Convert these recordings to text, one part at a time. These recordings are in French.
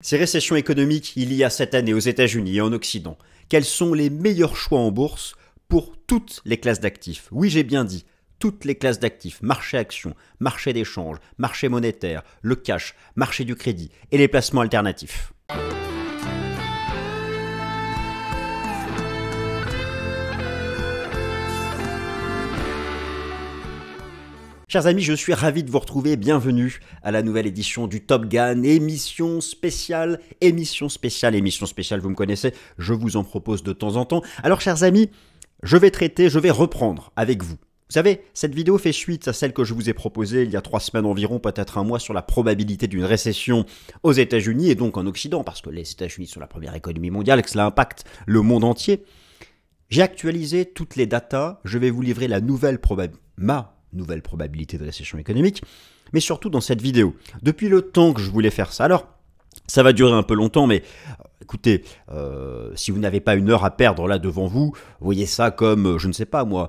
Si récession économique il y a cette année aux États-Unis et en Occident, quels sont les meilleurs choix en bourse pour toutes les classes d'actifs? Oui, j'ai bien dit, toutes les classes d'actifs, marché actions, marché d'échange, marché monétaire, le cash, marché du crédit et les placements alternatifs. Chers amis, je suis ravi de vous retrouver. Bienvenue à la nouvelle édition du Top Gun, émission spéciale, vous me connaissez, je vous en propose de temps en temps. Alors chers amis, je vais reprendre avec vous. Vous savez, cette vidéo fait suite à celle que je vous ai proposée il y a 3 semaines environ, peut-être un mois, sur la probabilité d'une récession aux États-Unis et donc en Occident, parce que les États-Unis sont la première économie mondiale et que cela impacte le monde entier. J'ai actualisé toutes les datas, je vais vous livrer la nouvelle probabilité de récession économique, mais surtout dans cette vidéo. Depuis le temps que je voulais faire ça, alors ça va durer un peu longtemps, mais écoutez, si vous n'avez pas une heure à perdre là devant vous, voyez ça comme, je ne sais pas moi,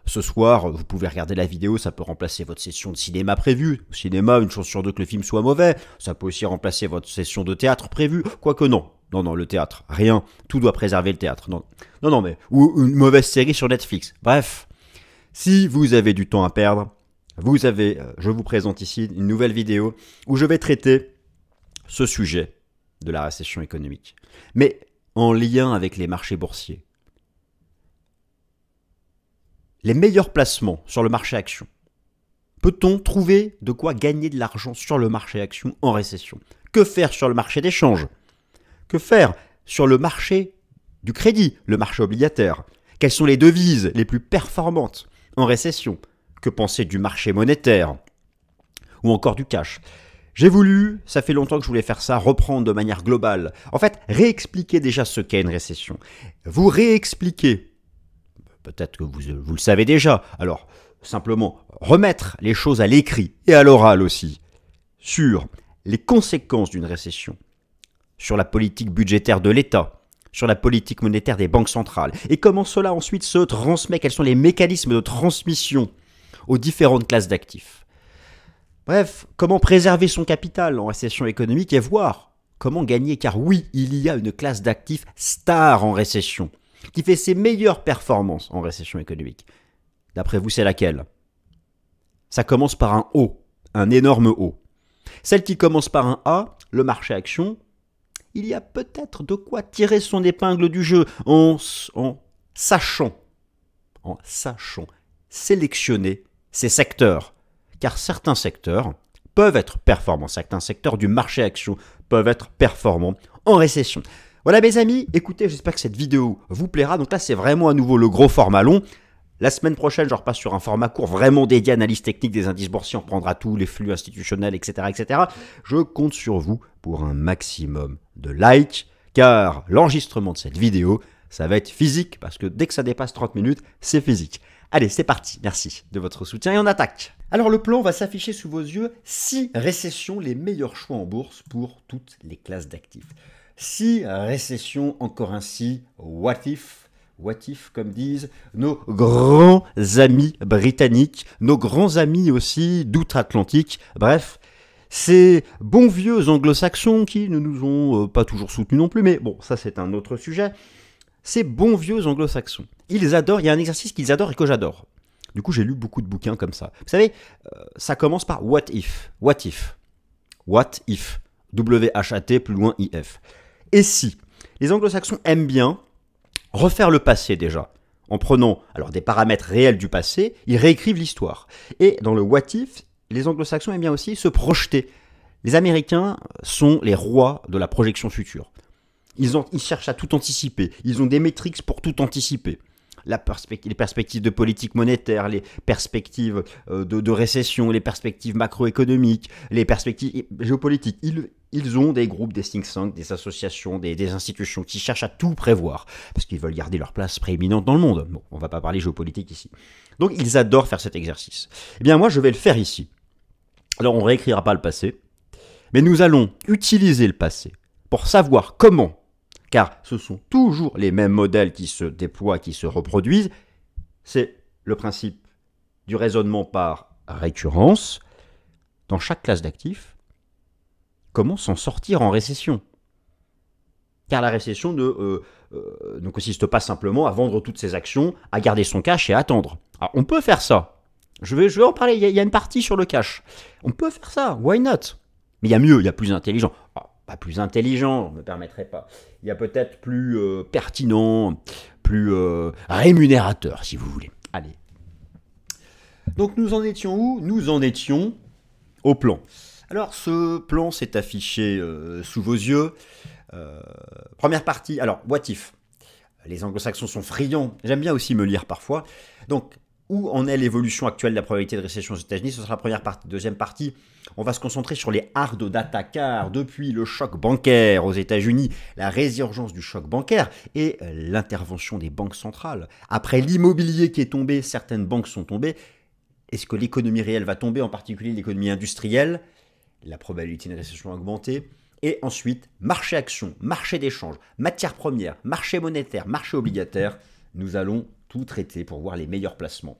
ce soir, vous pouvez regarder la vidéo, ça peut remplacer votre session de cinéma prévue. Au cinéma, une chance sur deux que le film soit mauvais, ça peut aussi remplacer votre session de théâtre prévue, quoique non. Non, le théâtre, rien, tout doit préserver le théâtre. Non, mais, ou une mauvaise série sur Netflix, bref. Si vous avez du temps à perdre, je vous présente ici une nouvelle vidéo où je vais traiter ce sujet de la récession économique, mais en lien avec les marchés boursiers. Les meilleurs placements sur le marché action. Peut-on trouver de quoi gagner de l'argent sur le marché action en récession? Que faire sur le marché d'échange? Que faire sur le marché du crédit, le marché obligataire? Quelles sont les devises les plus performantes en récession? Que penser du marché monétaire ou encore du cash? J'ai voulu, ça fait longtemps que je voulais faire ça, reprendre de manière globale. En fait, réexpliquer déjà ce qu'est une récession. Vous réexpliquer, peut-être que vous le savez déjà, alors simplement remettre les choses à l'écrit et à l'oral aussi, sur les conséquences d'une récession, sur la politique budgétaire de l'État, sur la politique monétaire des banques centrales, et comment cela ensuite se transmet, quels sont les mécanismes de transmission aux différentes classes d'actifs. Bref, comment préserver son capital en récession économique et voir comment gagner, car oui, il y a une classe d'actifs star en récession, qui fait ses meilleures performances en récession économique. D'après vous, c'est laquelle? Ça commence par un O, un énorme O. Celle qui commence par un A, le marché action, il y a peut-être de quoi tirer son épingle du jeu en sachant sélectionner ses secteurs. Car certains secteurs peuvent être performants, certains secteurs du marché action peuvent être performants en récession. Voilà mes amis, écoutez, j'espère que cette vidéo vous plaira. Donc là, c'est vraiment à nouveau le gros format long. La semaine prochaine, je repasse sur un format court vraiment dédié à l'analyse technique des indices boursiers. On prendra tous les flux institutionnels, etc. Je compte sur vous pour un maximum de likes, car l'enregistrement de cette vidéo, ça va être physique, parce que dès que ça dépasse 30 minutes, c'est physique. Allez, c'est parti. Merci de votre soutien et on attaque. Alors le plan va s'afficher sous vos yeux. 6 récessions, les meilleurs choix en bourse pour toutes les classes d'actifs. 6 récessions, encore ainsi, what if, comme disent nos grands amis britanniques, nos grands amis aussi d'outre-Atlantique. Bref, ces bons vieux anglo-saxons qui ne nous ont pas toujours soutenus non plus, mais bon, ça c'est un autre sujet. Ces bons vieux anglo-saxons, ils adorent, il y a un exercice qu'ils adorent et que j'adore. Du coup, j'ai lu beaucoup de bouquins comme ça. Vous savez, ça commence par what if. What if. What if. W-H-A-T, plus loin I-F. Et si les anglo-saxons aiment bien refaire le passé déjà, en prenant alors des paramètres réels du passé, ils réécrivent l'histoire. Et dans le what if, les anglo-saxons aiment bien aussi se projeter. Les Américains sont les rois de la projection future. Ils cherchent à tout anticiper. Ils ont des métriques pour tout anticiper. Les perspectives de politique monétaire, les perspectives de récession, les perspectives macroéconomiques, les perspectives géopolitiques. Ils ont des groupes, des think tanks, des associations, des institutions qui cherchent à tout prévoir parce qu'ils veulent garder leur place prééminente dans le monde. Bon, on ne va pas parler géopolitique ici. Donc, ils adorent faire cet exercice. Eh bien, moi, je vais le faire ici. Alors, on ne réécrira pas le passé, mais nous allons utiliser le passé pour savoir comment, car ce sont toujours les mêmes modèles qui se déploient, qui se reproduisent. C'est le principe du raisonnement par récurrence. Dans chaque classe d'actifs, comment s'en sortir en récession. Car la récession ne consiste pas simplement à vendre toutes ses actions, à garder son cash et à attendre. Alors, on peut faire ça. Je vais en parler, il y a une partie sur le cash. On peut faire ça, why not? Mais il y a mieux, il y a plus intelligent. Oh, pas plus intelligent, je ne me permettrai pas. Il y a peut-être plus pertinent, plus rémunérateur, si vous voulez. Allez. Donc nous en étions où? Nous en étions au plan. Alors ce plan s'est affiché sous vos yeux. Première partie, alors what if? Les anglo-saxons sont friands, j'aime bien aussi me lire parfois. Donc, où en est l'évolution actuelle de la probabilité de récession aux États-Unis? Ce sera la première partie. Deuxième partie, on va se concentrer sur les hard data, car depuis le choc bancaire aux États-Unis, la résurgence du choc bancaire et l'intervention des banques centrales. Après l'immobilier qui est tombé, certaines banques sont tombées. Est-ce que l'économie réelle va tomber, en particulier l'économie industrielle? La probabilité de récession a augmenté. Et ensuite, marché action, marché d'échange, matières premières, marché monétaire, marché obligataire. Nous allons tout traiter pour voir les meilleurs placements.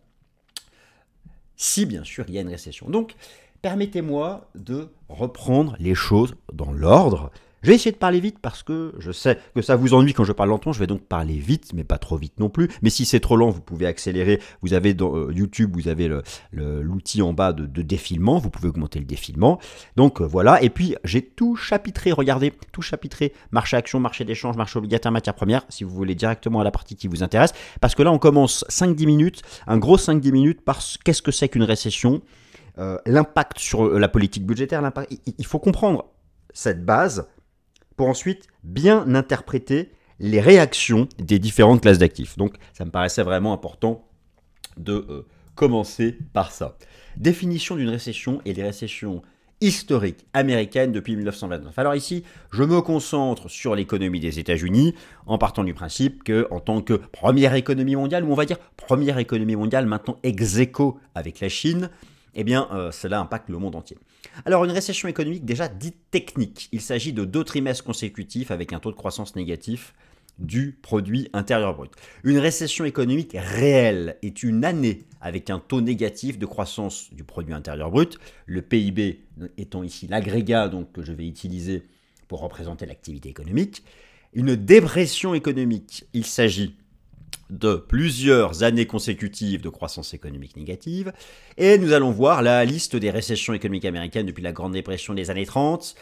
Si bien sûr il y a une récession. Donc, permettez-moi de reprendre les choses dans l'ordre. Je vais essayer de parler vite parce que je sais que ça vous ennuie quand je parle lentement. Je vais donc parler vite, mais pas trop vite non plus. Mais si c'est trop lent, vous pouvez accélérer. Vous avez dans YouTube, vous avez l'outil en bas de défilement. Vous pouvez augmenter le défilement. Donc voilà. Et puis j'ai tout chapitré. Regardez, tout chapitré. Marché action, marché d'échange, marché obligataire, matière première. Si vous voulez directement à la partie qui vous intéresse. Parce que là, on commence 5-10 minutes. Un gros 5-10 minutes parce qu'est-ce que c'est qu'une récession? L'impact sur la politique budgétaire. Il faut comprendre cette base pour ensuite bien interpréter les réactions des différentes classes d'actifs. Donc, ça me paraissait vraiment important de commencer par ça. Définition d'une récession et les récessions historiques américaines depuis 1929. Alors ici, je me concentre sur l'économie des États-Unis en partant du principe qu'en tant que première économie mondiale, ou on va dire première économie mondiale maintenant ex aequo avec la Chine, eh bien, cela impacte le monde entier. Alors, une récession économique déjà dite technique. Il s'agit de 2 trimestres consécutifs avec un taux de croissance négatif du produit intérieur brut. Une récession économique réelle est une année avec un taux négatif de croissance du produit intérieur brut, le PIB étant ici l'agrégat donc, que je vais utiliser pour représenter l'activité économique. Une dépression économique, il s'agit de plusieurs années consécutives de croissance économique négative. Et nous allons voir la liste des récessions économiques américaines depuis la Grande Dépression des années 30.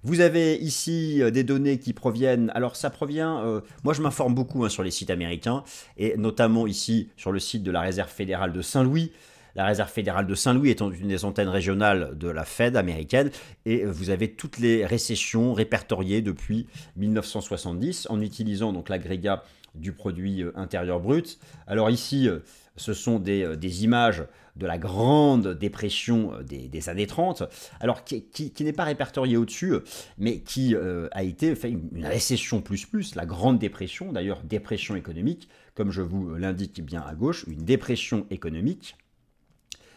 Vous avez ici des données qui proviennent, alors ça provient, moi je m'informe beaucoup sur les sites américains, et notamment ici sur le site de la Réserve fédérale de Saint-Louis. La Réserve fédérale de Saint-Louis étant une des antennes régionales de la Fed américaine, et vous avez toutes les récessions répertoriées depuis 1970 en utilisant donc l'agrégat du produit intérieur brut. Alors ici, ce sont des images de la grande dépression des années 30, alors qui n'est pas répertoriée au-dessus, mais qui a été une récession plus, la grande dépression, d'ailleurs dépression économique, comme je vous l'indique bien à gauche, une dépression économique.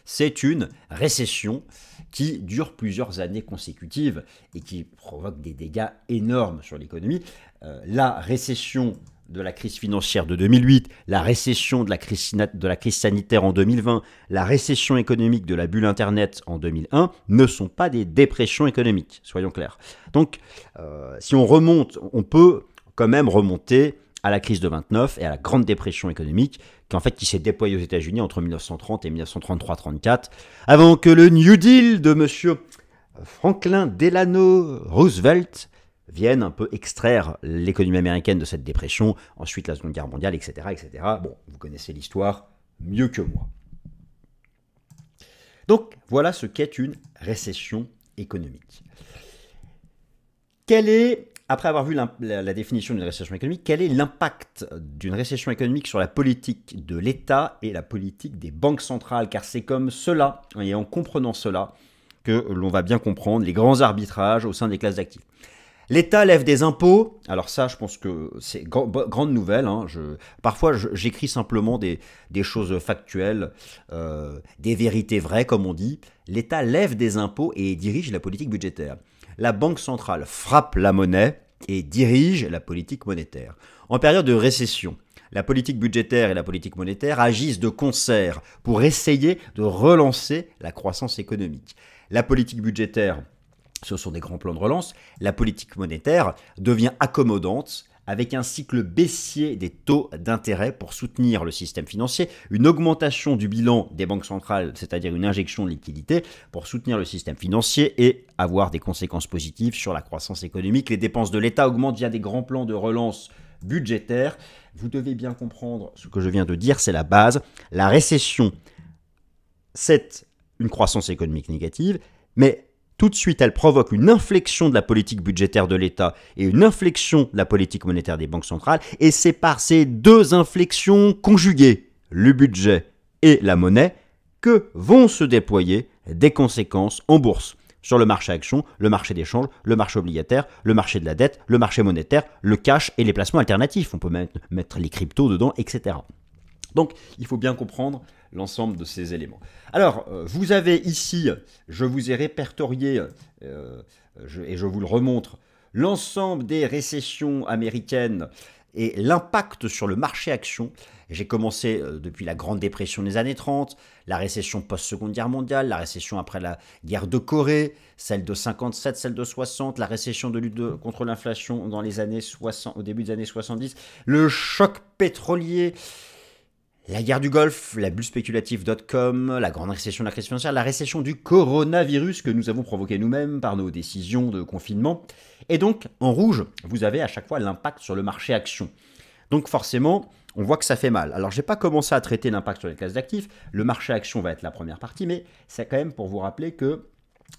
C'est une récession qui dure plusieurs années consécutives et qui provoque des dégâts énormes sur l'économie. La récession de la crise financière de 2008, la récession de la crise sanitaire en 2020, la récession économique de la bulle Internet en 2001 ne sont pas des dépressions économiques, soyons clairs. Donc, si on remonte, on peut quand même remonter à la crise de 29 et à la grande dépression économique qui s'est déployée aux États-Unis entre 1930 et 1933-34, avant que le New Deal de M. Franklin Delano Roosevelt vienne un peu extraire l'économie américaine de cette dépression, ensuite la Seconde Guerre mondiale, etc., etc. Bon, vous connaissez l'histoire mieux que moi. Donc, voilà ce qu'est une récession économique. Après avoir vu la définition d'une récession économique, quel est l'impact d'une récession économique sur la politique de l'État et la politique des banques centrales? Car c'est comme cela, et en comprenant cela, que l'on va bien comprendre les grands arbitrages au sein des classes d'actifs. L'État lève des impôts. Alors ça, je pense que c'est grande nouvelle. Parfois, j'écris simplement des choses factuelles, des vérités vraies, comme on dit. L'État lève des impôts et dirige la politique budgétaire. La Banque centrale frappe la monnaie et dirige la politique monétaire. En période de récession, la politique budgétaire et la politique monétaire agissent de concert pour essayer de relancer la croissance économique. La politique budgétaire ce sont des grands plans de relance, la politique monétaire devient accommodante avec un cycle baissier des taux d'intérêt pour soutenir le système financier, une augmentation du bilan des banques centrales, c'est-à-dire une injection de liquidité pour soutenir le système financier et avoir des conséquences positives sur la croissance économique. Les dépenses de l'État augmentent via des grands plans de relance budgétaire. Vous devez bien comprendre ce que je viens de dire, c'est la base. La récession, c'est une croissance économique négative, mais tout de suite, elle provoque une inflexion de la politique budgétaire de l'État et une inflexion de la politique monétaire des banques centrales. Et c'est par ces deux inflexions conjuguées, le budget et la monnaie, que vont se déployer des conséquences en bourse sur le marché action, le marché des changes, le marché obligataire, le marché de la dette, le marché monétaire, le cash et les placements alternatifs. On peut même mettre les cryptos dedans, etc. Donc, il faut bien comprendre l'ensemble de ces éléments. Alors, vous avez ici, je vous ai répertorié, et je vous le remontre, l'ensemble des récessions américaines et l'impact sur le marché action. J'ai commencé depuis la Grande Dépression des années 30, la récession post-Seconde Guerre mondiale, la récession après la guerre de Corée, celle de 57, celle de 60, la récession de lutte contre l'inflation dans les années 60, au début des années 70, le choc pétrolier, la guerre du Golfe, la bulle spéculative.com, la grande récession de la crise financière, la récession du coronavirus que nous avons provoqué nous-mêmes par nos décisions de confinement. Et donc, en rouge, vous avez à chaque fois l'impact sur le marché action. Donc forcément, on voit que ça fait mal. Alors, je n'ai pas commencé à traiter l'impact sur les classes d'actifs. Le marché action va être la première partie, mais c'est quand même pour vous rappeler que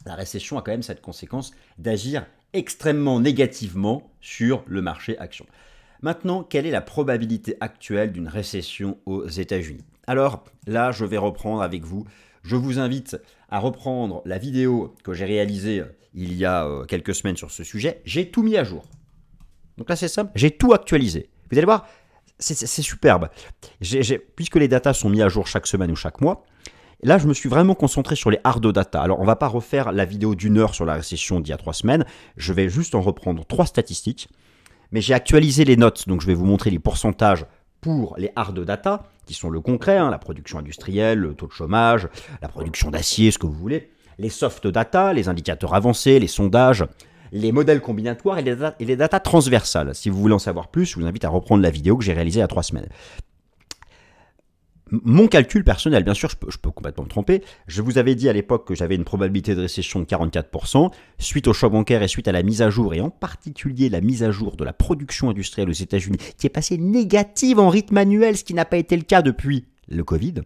la récession a quand même cette conséquence d'agir extrêmement négativement sur le marché action. Maintenant, quelle est la probabilité actuelle d'une récession aux États-Unis? Alors là, je vais reprendre avec vous. Je vous invite à reprendre la vidéo que j'ai réalisée il y a quelques semaines sur ce sujet. J'ai tout mis à jour. Donc là, c'est simple, j'ai tout actualisé. Vous allez voir, c'est superbe. Puisque les datas sont mis à jour chaque semaine ou chaque mois, là, je me suis vraiment concentré sur les hard data. Alors, on ne va pas refaire la vidéo d'1 heure sur la récession d'il y a 3 semaines. Je vais juste en reprendre 3 statistiques. Mais j'ai actualisé les notes, donc je vais vous montrer les pourcentages pour les hard data, qui sont le concret, la production industrielle, le taux de chômage, la production d'acier, ce que vous voulez, les soft data, les indicateurs avancés, les sondages, les modèles combinatoires et les data transversales. Si vous voulez en savoir plus, je vous invite à reprendre la vidéo que j'ai réalisée il y a 3 semaines. Mon calcul personnel, bien sûr, je peux complètement me tromper. Je vous avais dit à l'époque que j'avais une probabilité de récession de 44%. Suite au choc bancaire et suite à la mise à jour, et en particulier la mise à jour de la production industrielle aux États-Unis, qui est passée négative en rythme annuel, ce qui n'a pas été le cas depuis le Covid,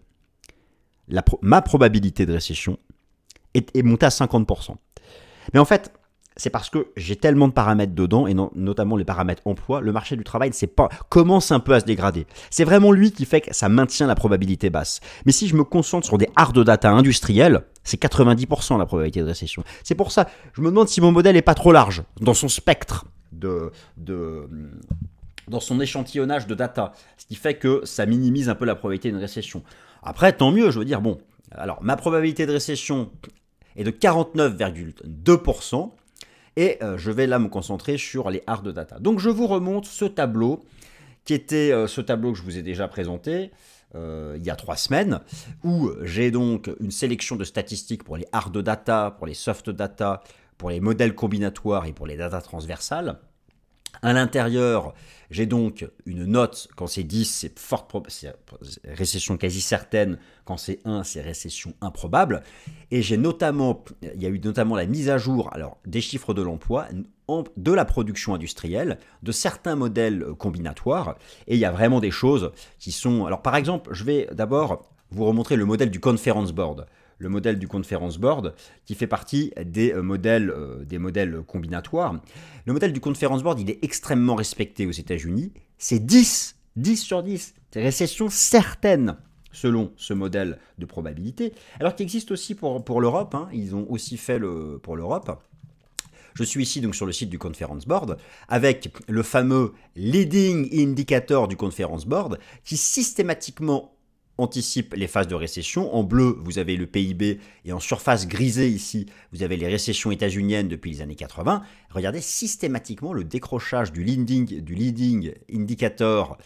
ma probabilité de récession est montée à 50%. Mais en fait, c'est parce que j'ai tellement de paramètres dedans, et notamment les paramètres emploi, le marché du travail commence un peu à se dégrader. C'est vraiment lui qui fait que ça maintient la probabilité basse. Mais si je me concentre sur des hard data industriels, c'est 90% la probabilité de récession. C'est pour ça, je me demande si mon modèle n'est pas trop large dans son spectre, dans son échantillonnage de data, ce qui fait que ça minimise un peu la probabilité d'une récession. Après, tant mieux, je veux dire, bon, alors ma probabilité de récession est de 49,2%. Et je vais là me concentrer sur les hard data. Donc je vous remonte ce tableau, qui était ce tableau que je vous ai déjà présenté il y a 3 semaines, où j'ai donc une sélection de statistiques pour les hard data, pour les soft data, pour les modèles combinatoires et pour les data transversales. À l'intérieur, j'ai donc une note, quand c'est 10, c'est récession quasi certaine, quand c'est 1, c'est récession improbable. Et il y a eu notamment la mise à jour des chiffres de l'emploi, de la production industrielle, de certains modèles combinatoires. Et il y a vraiment des choses qui sont... Alors par exemple, je vais d'abord vous remontrer le modèle du Conference Board. Le modèle du Conference Board, qui fait partie des modèles combinatoires. Le modèle du Conference Board, il est extrêmement respecté aux États-Unis. C'est 10 sur 10. C'est récession certaine, selon ce modèle de probabilité. Alors qu'il existe aussi pour l'Europe. Ils ont aussi fait pour l'Europe. Je suis ici donc sur le site du Conference Board, avec le fameux Leading Indicator du Conference Board, qui systématiquement anticipe les phases de récession. En bleu, vous avez le PIB, et en surface grisée ici, vous avez les récessions états-uniennes depuis les années 80. Regardez systématiquement le décrochage du leading indicator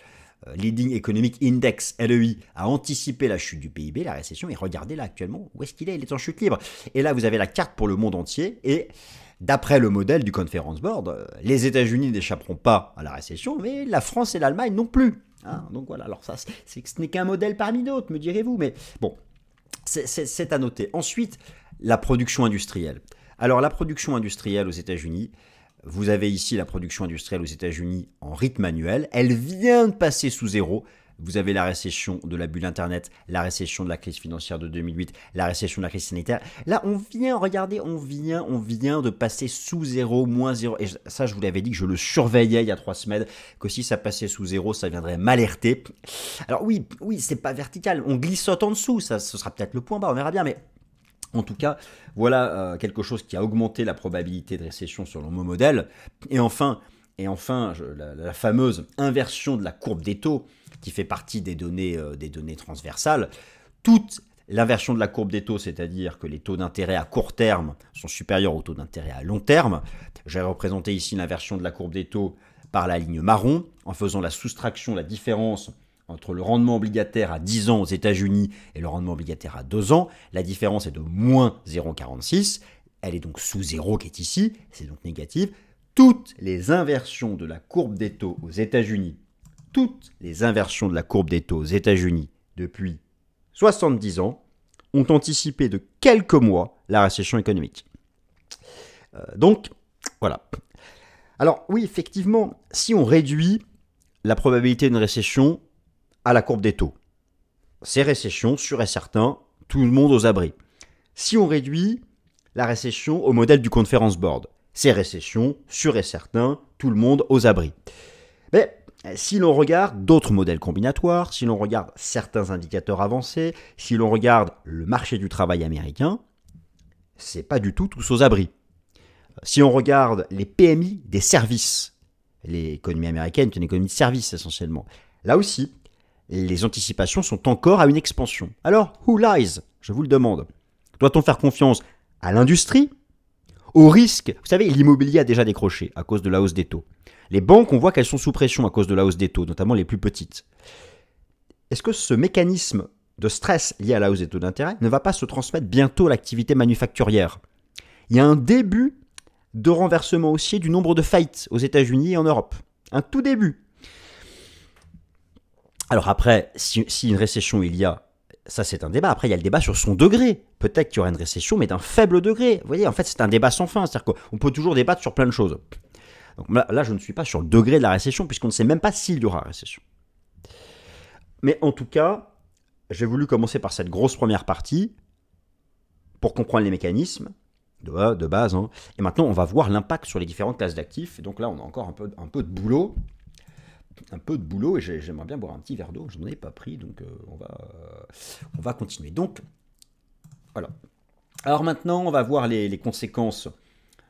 Leading Economic Index, LEI, a anticipé la chute du PIB, la récession, et regardez là actuellement, où est-ce qu'il est? Il est en chute libre. Et là, vous avez la carte pour le monde entier, et d'après le modèle du Conference Board, les États-Unis n'échapperont pas à la récession, mais la France et l'Allemagne non plus. Hein, donc voilà, alors ça, ce n'est qu'un modèle parmi d'autres, me direz-vous, mais bon, c'est à noter. Ensuite, la production industrielle. Alors la production industrielle aux États-Unis, vous avez ici la production industrielle aux États-Unis en rythme annuel, elle vient de passer sous zéro. Vous avez la récession de la bulle Internet, la récession de la crise financière de 2008, la récession de la crise sanitaire. Là, on vient de passer sous zéro, moins zéro. Et ça, je vous l'avais dit que je le surveillais il y a 3 semaines, que si ça passait sous zéro, ça viendrait m'alerter. Alors oui, c'est pas vertical, on glissote en dessous, ce sera peut-être le point bas, on verra bien, mais en tout cas, voilà quelque chose qui a augmenté la probabilité de récession selon mon modèle. Et enfin, la fameuse inversion de la courbe des taux, qui fait partie des données transversales. Toute l'inversion de la courbe des taux, c'est-à-dire que les taux d'intérêt à court terme sont supérieurs aux taux d'intérêt à long terme. J'ai représenté ici l'inversion de la courbe des taux par la ligne marron, en faisant la soustraction, la différence entre le rendement obligataire à 10 ans aux États-Unis et le rendement obligataire à 2 ans. La différence est de moins 0,46. Elle est donc sous zéro qui est ici, c'est donc négatif. Toutes les inversions de la courbe des taux aux États-Unis, depuis 70 ans ont anticipé de quelques mois la récession économique. Donc, voilà. Alors oui, effectivement, si on réduit la probabilité d'une récession à la courbe des taux, c'est récession, sûr et certain, tout le monde aux abris. Si on réduit la récession au modèle du Conference Board, c'est récession, sûr et certain, tout le monde aux abris. Mais si l'on regarde d'autres modèles combinatoires, si l'on regarde certains indicateurs avancés, si l'on regarde le marché du travail américain, c'est pas du tout tous aux abris. Si on regarde les PMI des services, l'économie américaine est une économie de services essentiellement, là aussi, les anticipations sont encore à une expansion. Alors, who lies? Je vous le demande. Doit-on faire confiance à l'industrie, au risque? Vous savez, l'immobilier a déjà décroché à cause de la hausse des taux. Les banques, on voit qu'elles sont sous pression à cause de la hausse des taux, notamment les plus petites. Est-ce que ce mécanisme de stress lié à la hausse des taux d'intérêt ne va pas se transmettre bientôt à l'activité manufacturière? Il y a un début de renversement haussier du nombre de faillites aux États-Unis et en Europe. Un tout début. Alors après, si une récession il y a, ça c'est un débat. Après, il y a le débat sur son degré. Peut-être qu'il y aura une récession, mais d'un faible degré. Vous voyez, en fait, c'est un débat sans fin. C'est-à-dire qu'on peut toujours débattre sur plein de choses. Donc là, je ne suis pas sur le degré de la récession, puisqu'on ne sait même pas s'il y aura récession. Mais en tout cas, j'ai voulu commencer par cette grosse première partie pour comprendre les mécanismes de base. Hein. Et maintenant, on va voir l'impact sur les différentes classes d'actifs. Et donc là, on a encore un peu de boulot. Et j'aimerais bien boire un petit verre d'eau. Je n'en ai pas pris, donc on va continuer. Donc, voilà. Alors maintenant, on va voir les conséquences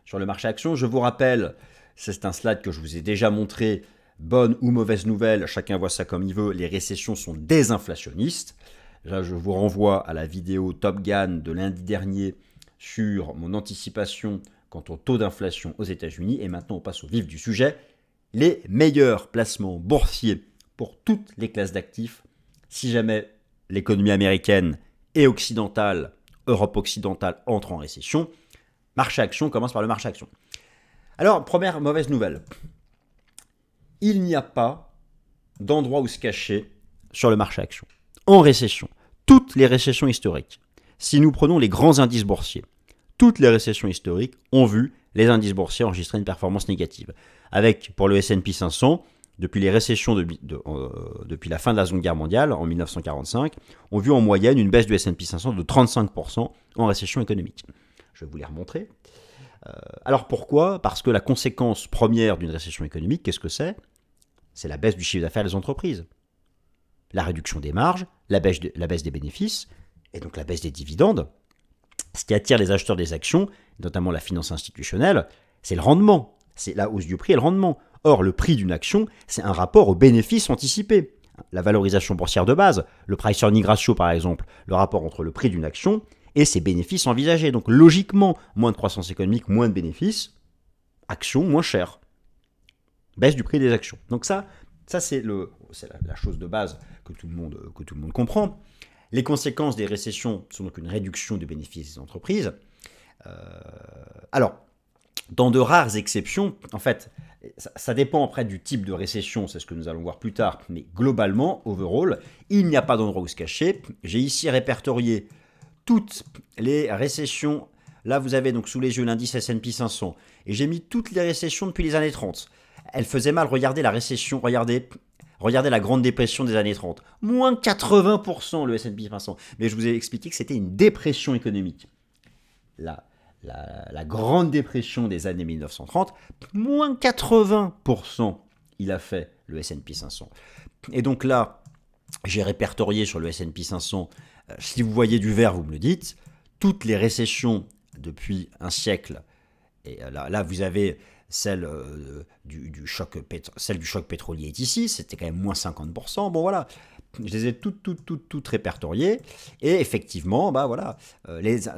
sur le marché action. Je vous rappelle, c'est un slide que je vous ai déjà montré, bonne ou mauvaise nouvelle, chacun voit ça comme il veut, les récessions sont désinflationnistes. Là, je vous renvoie à la vidéo Top Gun de lundi dernier sur mon anticipation quant au taux d'inflation aux États-Unis. Et maintenant, on passe au vif du sujet. Les meilleurs placements boursiers pour toutes les classes d'actifs si jamais l'économie américaine et occidentale, Europe occidentale, entre en récession. Marché action, on commence par le marché action. Alors, première mauvaise nouvelle. Il n'y a pas d'endroit où se cacher sur le marché action. En récession, toutes les récessions historiques, si nous prenons les grands indices boursiers, toutes les récessions historiques ont vu les indices boursiers enregistrer une performance négative. Avec, pour le S&P 500, depuis les récessions depuis la fin de la Seconde Guerre mondiale, en 1945, ont vu en moyenne une baisse du S&P 500 de 35% en récession économique. Je vais vous les remontrer. Alors pourquoi? Parce que la conséquence première d'une récession économique, qu'est-ce que c'est? C'est la baisse du chiffre d'affaires des entreprises, la réduction des marges, la baisse des bénéfices, et donc la baisse des dividendes. Ce qui attire les acheteurs des actions, notamment la finance institutionnelle, c'est le rendement. C'est la hausse du prix et le rendement. Or, le prix d'une action, c'est un rapport aux bénéfices anticipés. La valorisation boursière de base, le price earning ratio par exemple, le rapport entre le prix d'une action et ses bénéfices envisagés. Donc logiquement, moins de croissance économique, moins de bénéfices, action moins chère. Baisse du prix des actions. Donc ça Ça, c'est la chose de base que tout le monde comprend. Les conséquences des récessions sont donc une réduction du bénéfice des entreprises. Alors, dans de rares exceptions, en fait, ça dépend après du type de récession, c'est ce que nous allons voir plus tard, mais globalement, overall, il n'y a pas d'endroit où se cacher. J'ai ici répertorié toutes les récessions. Là, vous avez donc sous les yeux l'indice S&P 500, et j'ai mis toutes les récessions depuis les années 30. Elle faisait mal, regardez la récession, regardez la Grande Dépression des années 30. Moins 80% le S&P 500. Mais je vous ai expliqué que c'était une dépression économique. La Grande Dépression des années 1930, moins 80% il a fait le S&P 500. Et donc là, j'ai répertorié sur le S&P 500, si vous voyez du vert, vous me le dites, toutes les récessions depuis un siècle. Et là vous avez celle du choc pétrolier est ici, c'était quand même moins 50%. Bon voilà, je les ai toutes répertoriées. Et effectivement, voilà,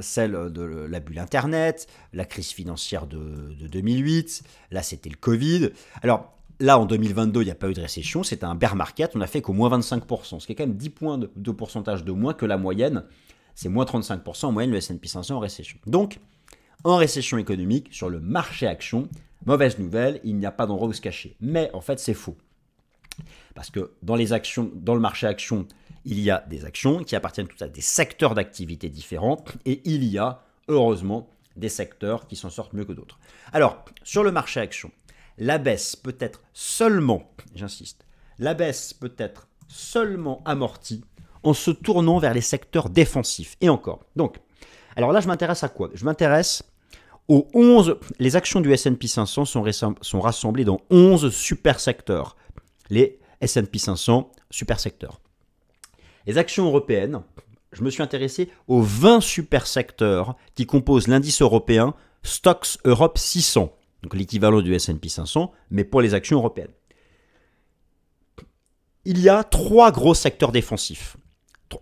celles de la bulle Internet, la crise financière de 2008, là c'était le Covid. Alors là en 2022, il n'y a pas eu de récession, c'était un bear market, on a fait qu'au moins 25%, ce qui est quand même 10 points de pourcentage de moins que la moyenne. C'est moins 35% en moyenne le S&P 500 en récession. Donc, en récession économique, sur le marché action, mauvaise nouvelle, il n'y a pas d'endroit où se cacher. Mais en fait, c'est faux. Parce que dans le marché action, il y a des actions qui appartiennent toutes à des secteurs d'activité différents. Et il y a, heureusement, des secteurs qui s'en sortent mieux que d'autres. Alors, sur le marché action, la baisse peut être seulement, j'insiste, la baisse peut être seulement amortie en se tournant vers les secteurs défensifs. Et encore. Donc, alors là, je m'intéresse à quoi? Je m'intéresse aux 11... Les actions du S&P 500 sont rassemblées dans 11 super secteurs. Les S&P 500 super secteurs. Les actions européennes, je me suis intéressé aux 20 super secteurs qui composent l'indice européen Stocks Europe 600. Donc l'équivalent du S&P 500, mais pour les actions européennes. Il y a 3 gros secteurs défensifs.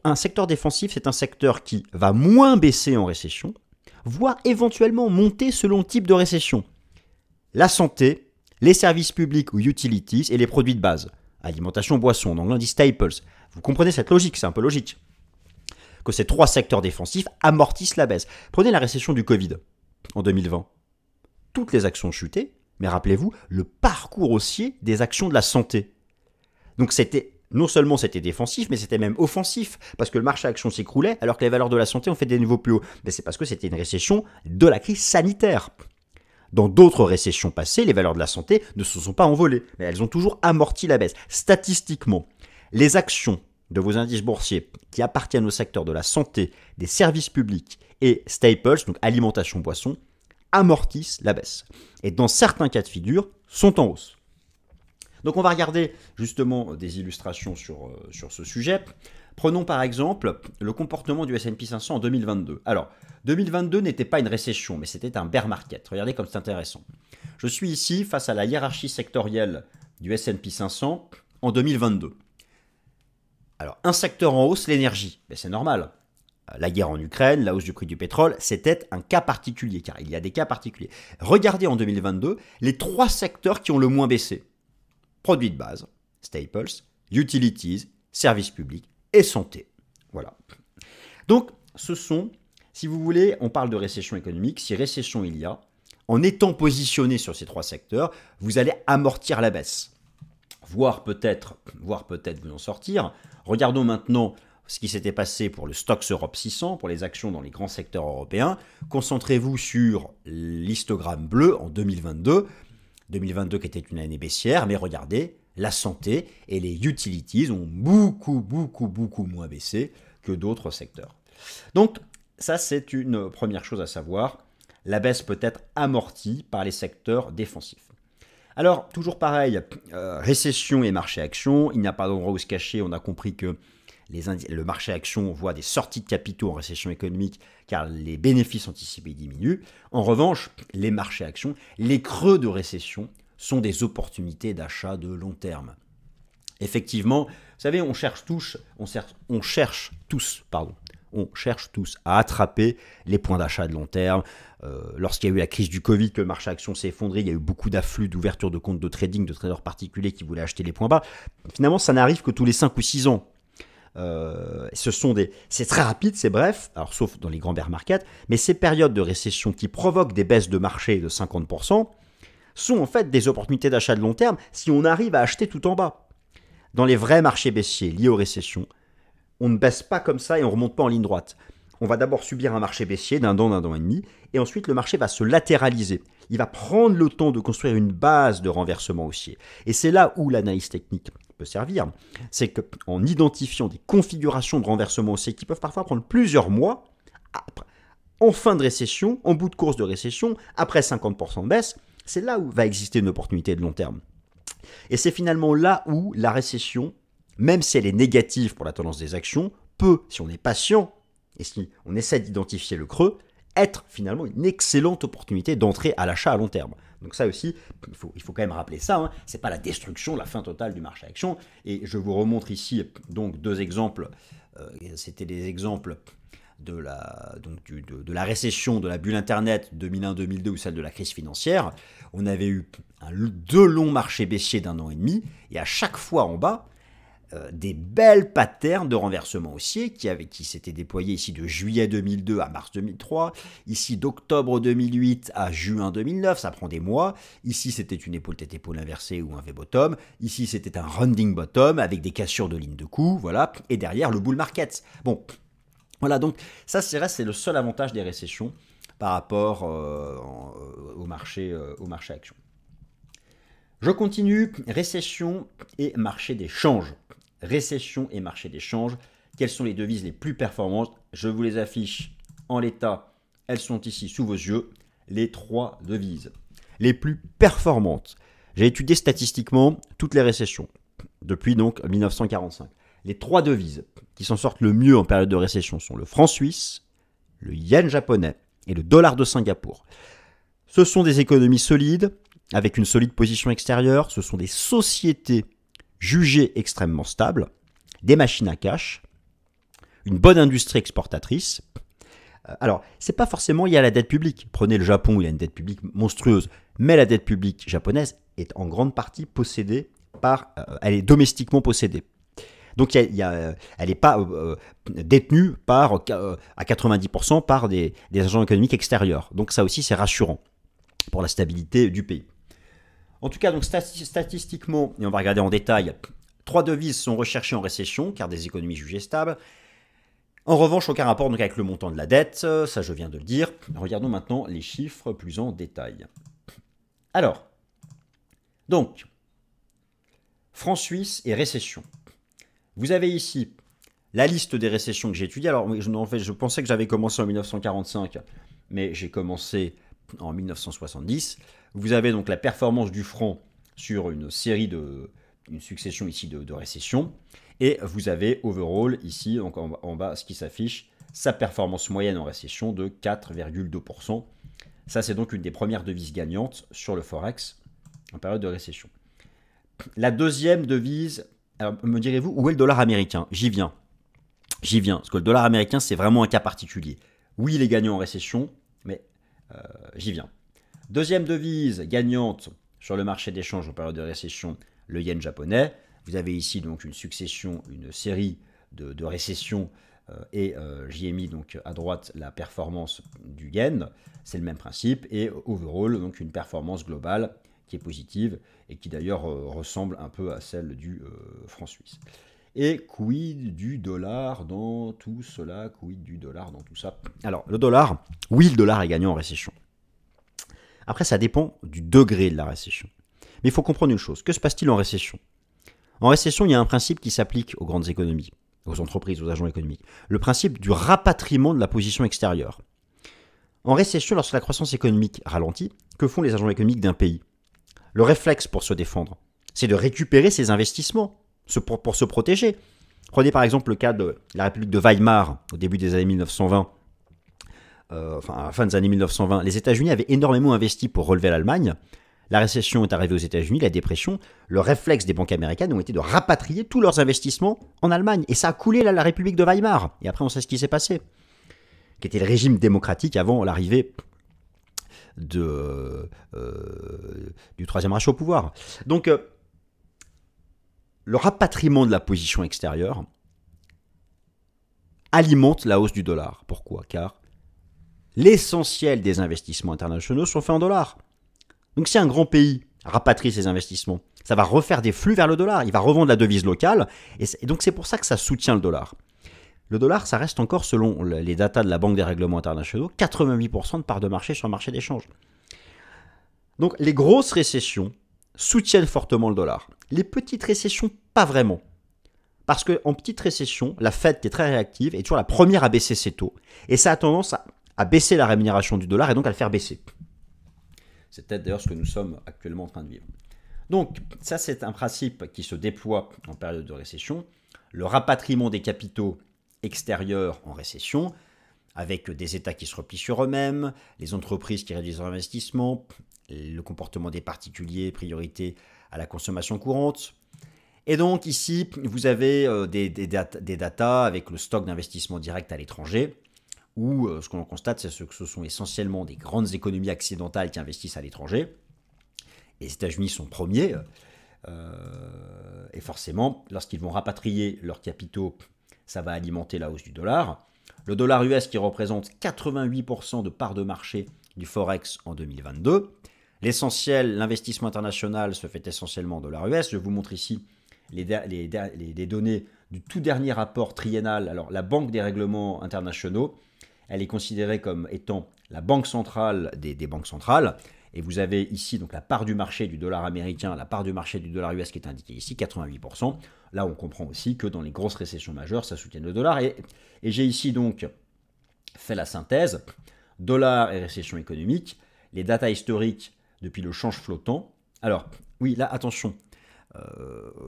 Un secteur défensif, c'est un secteur qui va moins baisser en récession, voire éventuellement monter selon le type de récession. La santé, les services publics ou utilities et les produits de base. Alimentation, boisson, donc l'indice staples. Vous comprenez cette logique, c'est un peu logique. Que ces 3 secteurs défensifs amortissent la baisse. Prenez la récession du Covid en 2020. Toutes les actions chutaient, mais rappelez-vous le parcours haussier des actions de la santé. Donc non seulement c'était défensif, mais c'était même offensif, parce que le marché action s'écroulait, alors que les valeurs de la santé ont fait des niveaux plus hauts. Mais c'est parce que c'était une récession de la crise sanitaire. Dans d'autres récessions passées, les valeurs de la santé ne se sont pas envolées, mais elles ont toujours amorti la baisse. Statistiquement, les actions de vos indices boursiers qui appartiennent au secteur de la santé, des services publics et staples, donc alimentation, boisson, amortissent la baisse. Et dans certains cas de figure, sont en hausse. Donc on va regarder justement des illustrations sur ce sujet. Prenons par exemple le comportement du S&P 500 en 2022. Alors, 2022 n'était pas une récession, mais c'était un bear market. Regardez comme c'est intéressant. Je suis ici face à la hiérarchie sectorielle du S&P 500 en 2022. Alors, un secteur en hausse, l'énergie. Mais c'est normal. La guerre en Ukraine, la hausse du prix du pétrole, c'était un cas particulier, car il y a des cas particuliers. Regardez en 2022 les 3 secteurs qui ont le moins baissé. Produits de base, staples, utilities, services publics et santé. Voilà. Donc, ce sont, si vous voulez, on parle de récession économique. Si récession il y a, en étant positionné sur ces 3 secteurs, vous allez amortir la baisse. Voire peut-être vous en sortir. Regardons maintenant ce qui s'était passé pour le Stocks Europe 600, pour les actions dans les grands secteurs européens. Concentrez-vous sur l'histogramme bleu en 2022. 2022 qui était une année baissière, mais regardez, la santé et les utilities ont beaucoup moins baissé que d'autres secteurs. Donc, ça c'est une première chose à savoir. La baisse peut être amortie par les secteurs défensifs. Alors, toujours pareil, récession et marché action, il n'y a pas d'endroit où se cacher, on a compris que le marché action voit des sorties de capitaux en récession économique car les bénéfices anticipés diminuent. En revanche, les marchés actions, les creux de récession sont des opportunités d'achat de long terme. Effectivement, vous savez, on cherche tous On cherche tous à attraper les points d'achat de long terme. Lorsqu'il y a eu la crise du Covid, que le marché action s'est effondré, il y a eu beaucoup d'afflux d'ouverture de comptes de trading, de traders particuliers qui voulaient acheter les points bas. Finalement, ça n'arrive que tous les 5 ou 6 ans. C'est très rapide, c'est bref, alors sauf dans les grands bear markets, mais ces périodes de récession qui provoquent des baisses de marché de 50% sont en fait des opportunités d'achat de long terme si on arrive à acheter tout en bas. Dans les vrais marchés baissiers liés aux récessions, on ne baisse pas comme ça et on ne remonte pas en ligne droite. On va d'abord subir un marché baissier d'un an et demi, et ensuite le marché va se latéraliser. Il va prendre le temps de construire une base de renversement haussier. Et c'est là où l'analyse technique peut servir. C'est qu'en identifiant des configurations de renversement haussier qui peuvent parfois prendre plusieurs mois, en fin de récession, en bout de course de récession, après 50% de baisse, c'est là où va exister une opportunité de long terme. Et c'est finalement là où la récession, même si elle est négative pour la tendance des actions, peut, si on est patient, et si on essaie d'identifier le creux, être finalement une excellente opportunité d'entrer à l'achat à long terme. Donc ça aussi, il faut quand même rappeler ça, c'est pas la destruction, la fin totale du marché action. Et je vous remontre ici donc 2 exemples, c'était des exemples de la récession, de la bulle Internet 2001-2002 ou celle de la crise financière. On avait eu 2 longs marchés baissiers d'1 an et demi, et à chaque fois en bas, des belles patterns de renversement haussier qui s'étaient déployés ici de juillet 2002 à mars 2003, ici d'octobre 2008 à juin 2009, ça prend des mois. Ici c'était une épaule tête épaule inversée ou un V-bottom, ici c'était un rounding bottom avec des cassures de ligne de coup, voilà, et derrière le bull market. Bon, voilà, donc ça c'est le seul avantage des récessions par rapport au marché action. Je continue, récession et marché des changes. Récession et marché des changes. Quelles sont les devises les plus performantes? Je vous les affiche en l'état. Elles sont ici sous vos yeux. Les 3 devises les plus performantes. J'ai étudié statistiquement toutes les récessions depuis donc 1945. Les 3 devises qui s'en sortent le mieux en période de récession sont le franc suisse, le yen japonais et le dollar de Singapour. Ce sont des économies solides, avec une solide position extérieure. Ce sont des sociétés jugées extrêmement stables, des machines à cash, une bonne industrie exportatrice. Alors, c'est pas forcément lié à la dette publique. Prenez le Japon, il y a une dette publique monstrueuse, mais la dette publique japonaise est en grande partie possédée elle est domestiquement possédée. Donc, elle n'est pas détenue à 90% par des agents économiques extérieurs. Donc, ça aussi, c'est rassurant pour la stabilité du pays. En tout cas, donc statistiquement, et on va regarder en détail, 3 devises sont recherchées en récession, car des économies jugées stables. En revanche, aucun rapport donc avec le montant de la dette, ça je viens de le dire. Regardons maintenant les chiffres plus en détail. Alors, donc, franc suisse et récession. Vous avez ici la liste des récessions que j'ai étudiées. Alors, en fait, je pensais que j'avais commencé en 1945, mais j'ai commencé en 1970. Vous avez donc la performance du franc sur une succession ici de récessions. Et vous avez overall ici, donc en bas, ce qui s'affiche, sa performance moyenne en récession de 4,2%. Ça, c'est donc une des premières devises gagnantes sur le Forex en période de récession. La deuxième devise, alors me direz-vous, où est le dollar américain? J'y viens, parce que le dollar américain, c'est vraiment un cas particulier. Oui, il est gagnant en récession, mais j'y viens. Deuxième devise gagnante sur le marché d'échange en période de récession, le yen japonais. Vous avez ici donc une série de récessions et j'y ai mis donc à droite la performance du yen. C'est le même principe et overall donc une performance globale qui est positive et qui d'ailleurs ressemble un peu à celle du franc suisse. Et quid du dollar dans tout cela? Quid du dollar dans tout ça? Alors le dollar, oui, le dollar est gagnant en récession. Après, ça dépend du degré de la récession. Mais il faut comprendre une chose. Que se passe-t-il en récession? En récession, il y a un principe qui s'applique aux grandes économies, aux entreprises, aux agents économiques. Le principe du rapatriement de la position extérieure. En récession, lorsque la croissance économique ralentit, que font les agents économiques d'un pays? Le réflexe pour se défendre, c'est de récupérer ses investissements pour se protéger. Prenez par exemple le cas de la République de Weimar au début des années 1920. À la fin des années 1920, les États-Unis avaient énormément investi pour relever l'Allemagne. la récession est arrivée aux États-Unis, la dépression, le réflexe des banques américaines ont été de rapatrier tous leurs investissements en Allemagne. Et ça a coulé la République de Weimar. Et après, on sait ce qui s'est passé, qui était le régime démocratique avant l'arrivée du Troisième Reich au pouvoir. Donc, le rapatriement de la position extérieure alimente la hausse du dollar. Pourquoi? Car l'essentiel des investissements internationaux sont faits en dollars. Donc si un grand pays rapatrie ses investissements, ça va refaire des flux vers le dollar, il va revendre la devise locale, et donc c'est pour ça que ça soutient le dollar. Le dollar, ça reste encore, selon les datas de la Banque des règlements internationaux, 88% de part de marché sur le marché d'échange. Donc les grosses récessions soutiennent fortement le dollar. Les petites récessions, pas vraiment. Parce qu'en petite récession, la Fed, qui est très réactive, est toujours la première à baisser ses taux. Et ça a tendance à baisser la rémunération du dollar et donc à le faire baisser. C'est peut-être d'ailleurs ce que nous sommes actuellement en train de vivre. Donc ça, c'est un principe qui se déploie en période de récession. Le rapatriement des capitaux extérieurs en récession, avec des États qui se replient sur eux-mêmes, les entreprises qui réduisent leur investissement, le comportement des particuliers, priorité à la consommation courante. Et donc ici, vous avez des datas avec le stock d'investissement direct à l'étranger, où ce que l'on constate, c'est que ce sont essentiellement des grandes économies occidentales qui investissent à l'étranger. Les États-Unis sont premiers, et forcément, lorsqu'ils vont rapatrier leurs capitaux, ça va alimenter la hausse du dollar. Le dollar US qui représente 88% de part de marché du Forex en 2022. L'essentiel, l'investissement international se fait essentiellement en dollar US. Je vous montre ici les données du tout dernier rapport triennal. Alors, la Banque des règlements internationaux, elle est considérée comme étant la banque centrale des banques centrales. Et vous avez ici donc la part du marché du dollar américain, la part du marché du dollar US qui est indiquée ici, 88%. Là, on comprend aussi que dans les grosses récessions majeures, ça soutient le dollar. Et j'ai ici donc fait la synthèse. Dollar et récession économique, les datas historiques depuis le change flottant. Alors, oui, là, attention.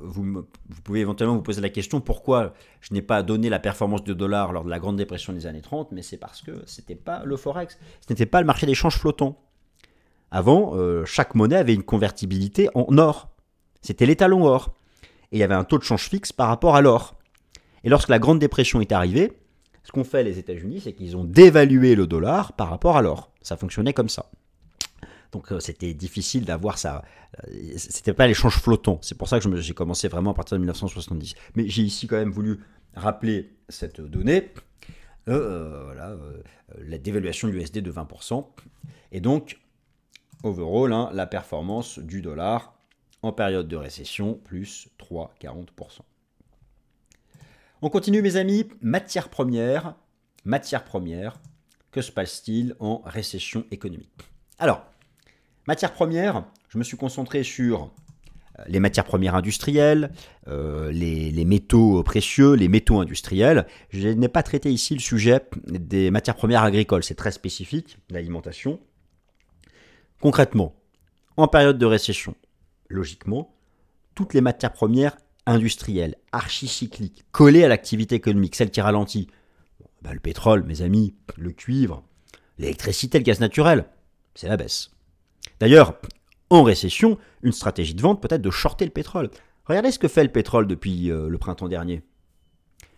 Vous pouvez éventuellement vous poser la question pourquoi je n'ai pas donné la performance du dollar lors de la Grande Dépression des années 30, mais c'est parce que ce n'était pas le Forex, ce n'était pas le marché des changes flottants. Avant, chaque monnaie avait une convertibilité en or. C'était l'étalon or. Et il y avait un taux de change fixe par rapport à l'or. Et lorsque la Grande Dépression est arrivée, ce qu'ont fait les États-Unis, c'est qu'ils ont dévalué le dollar par rapport à l'or. Ça fonctionnait comme ça. Donc c'était difficile d'avoir ça. C'était pas l'échange flottant. C'est pour ça que j'ai commencé vraiment à partir de 1970. Mais j'ai ici quand même voulu rappeler cette donnée. La dévaluation de l'USD de 20%. Et donc, overall, la performance du dollar en période de récession, plus 3,40%. On continue mes amis. Matières premières. Que se passe-t-il en récession économique? Alors, matières premières, je me suis concentré sur les matières premières industrielles, les métaux précieux, les métaux industriels. Je n'ai pas traité ici le sujet des matières premières agricoles, c'est très spécifique, l'alimentation. Concrètement, en période de récession, logiquement, toutes les matières premières industrielles, archicycliques, collées à l'activité économique, celle qui ralentit, le pétrole, mes amis, le cuivre, l'électricité, le gaz naturel, c'est la baisse. D'ailleurs, en récession, une stratégie de vente peut être de shorter le pétrole. Regardez ce que fait le pétrole depuis le printemps dernier.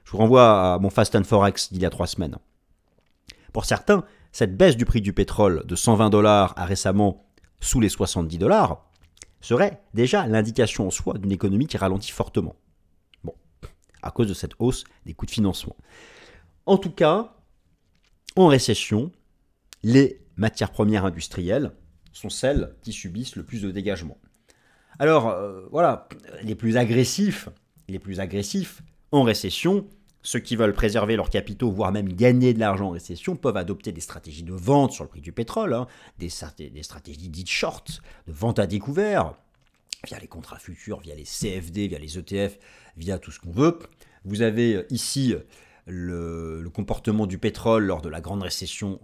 Je vous renvoie à mon Fast and Forex d'il y a 3 semaines. Pour certains, cette baisse du prix du pétrole de $120 à récemment sous les $70 serait déjà l'indication en soi d'une économie qui ralentit fortement. Bon, à cause de cette hausse des coûts de financement. En tout cas, en récession, les matières premières industrielles sont celles qui subissent le plus de dégagement. Alors, voilà, les plus agressifs en récession, ceux qui veulent préserver leurs capitaux, voire même gagner de l'argent en récession, peuvent adopter des stratégies de vente sur le prix du pétrole, des stratégies dites short, de vente à découvert, via les contrats futurs, via les CFD, via les ETF, via tout ce qu'on veut. Vous avez ici le comportement du pétrole lors de la grande récession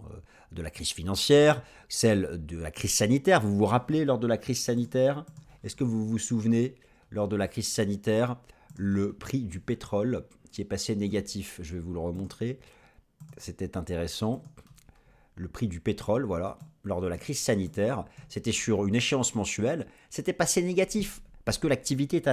de la crise financière, celle de la crise sanitaire. Vous vous rappelez lors de la crise sanitaire? Est-ce que vous vous souvenez, lors de la crise sanitaire, le prix du pétrole qui est passé négatif? Je vais vous le remontrer. C'était intéressant. le prix du pétrole, voilà, lors de la crise sanitaire, c'était sur une échéance mensuelle, c'était passé négatif, parce que l'activité était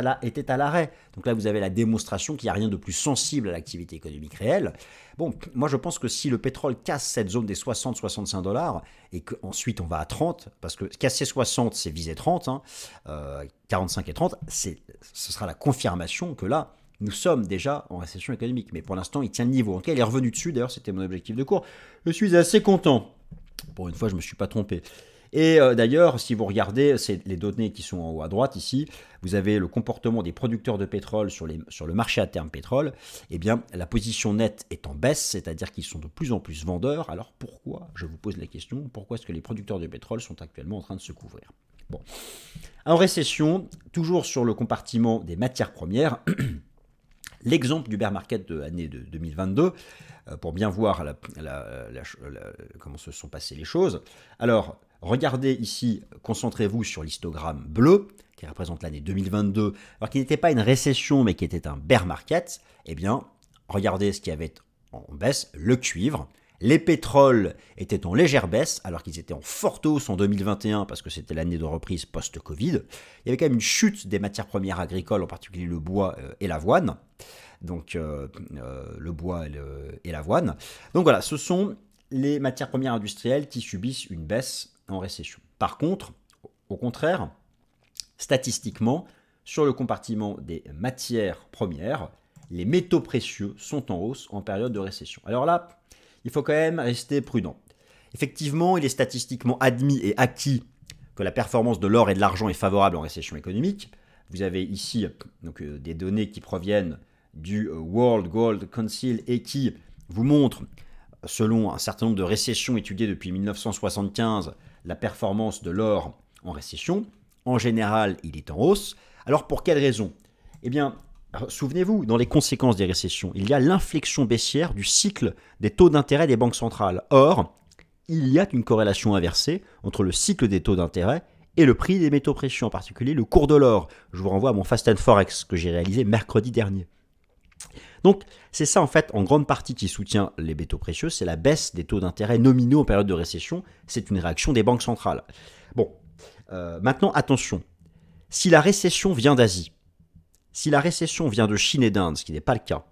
à l'arrêt. Donc là, vous avez la démonstration qu'il n'y a rien de plus sensible à l'activité économique réelle. Bon, moi je pense que si le pétrole casse cette zone des 60-65 dollars, et qu'ensuite on va à 30, parce que casser 60, c'est viser 30, 45 et 30, ce sera la confirmation que là, nous sommes déjà en récession économique. Mais pour l'instant, il tient le niveau. En tout cas, il est revenu dessus. D'ailleurs, c'était mon objectif de cours. Je suis assez content. Pour une fois, je ne me suis pas trompé. Et d'ailleurs, si vous regardez les données qui sont en haut à droite ici, vous avez le comportement des producteurs de pétrole sur le marché à terme pétrole. Eh bien, la position nette est en baisse, c'est-à-dire qu'ils sont de plus en plus vendeurs. Alors pourquoi, je vous pose la question, pourquoi est-ce que les producteurs de pétrole sont actuellement en train de se couvrir? Bon. En récession, toujours sur le compartiment des matières premières, l'exemple du bear market de l'année 2022, pour bien voir comment se sont passées les choses. Alors, regardez ici, concentrez-vous sur l'histogramme bleu, qui représente l'année 2022, alors qui n'était pas une récession, mais qui était un bear market. Eh bien, regardez ce qui avait en baisse, le cuivre. Les pétroles étaient en légère baisse, alors qu'ils étaient en forte hausse en 2021, parce que c'était l'année de reprise post-Covid. Il y avait quand même une chute des matières premières agricoles, en particulier le bois et l'avoine. Donc le bois et l'avoine. Donc voilà, ce sont les matières premières industrielles qui subissent une baisse en récession. Par contre, au contraire, statistiquement, sur le compartiment des matières premières, les métaux précieux sont en hausse en période de récession. Alors là, il faut quand même rester prudent. Effectivement, il est statistiquement admis et acquis que la performance de l'or et de l'argent est favorable en récession économique. Vous avez ici donc, des données qui proviennent du World Gold Council et qui vous montrent, selon un certain nombre de récessions étudiées depuis 1975, la performance de l'or en récession. En général, il est en hausse. Alors pour quelles raisons? Eh bien, souvenez-vous, dans les conséquences des récessions, il y a l'inflexion baissière du cycle des taux d'intérêt des banques centrales. Or, il y a une corrélation inversée entre le cycle des taux d'intérêt et le prix des métaux précieux, en particulier le cours de l'or. Je vous renvoie à mon Fast and Forex que j'ai réalisé mercredi dernier. Donc, c'est ça en fait en grande partie qui soutient les métaux précieux, c'est la baisse des taux d'intérêt nominaux en période de récession. C'est une réaction des banques centrales. Bon, maintenant attention, si la récession vient d'Asie, si la récession vient de Chine et d'Inde, ce qui n'est pas le cas,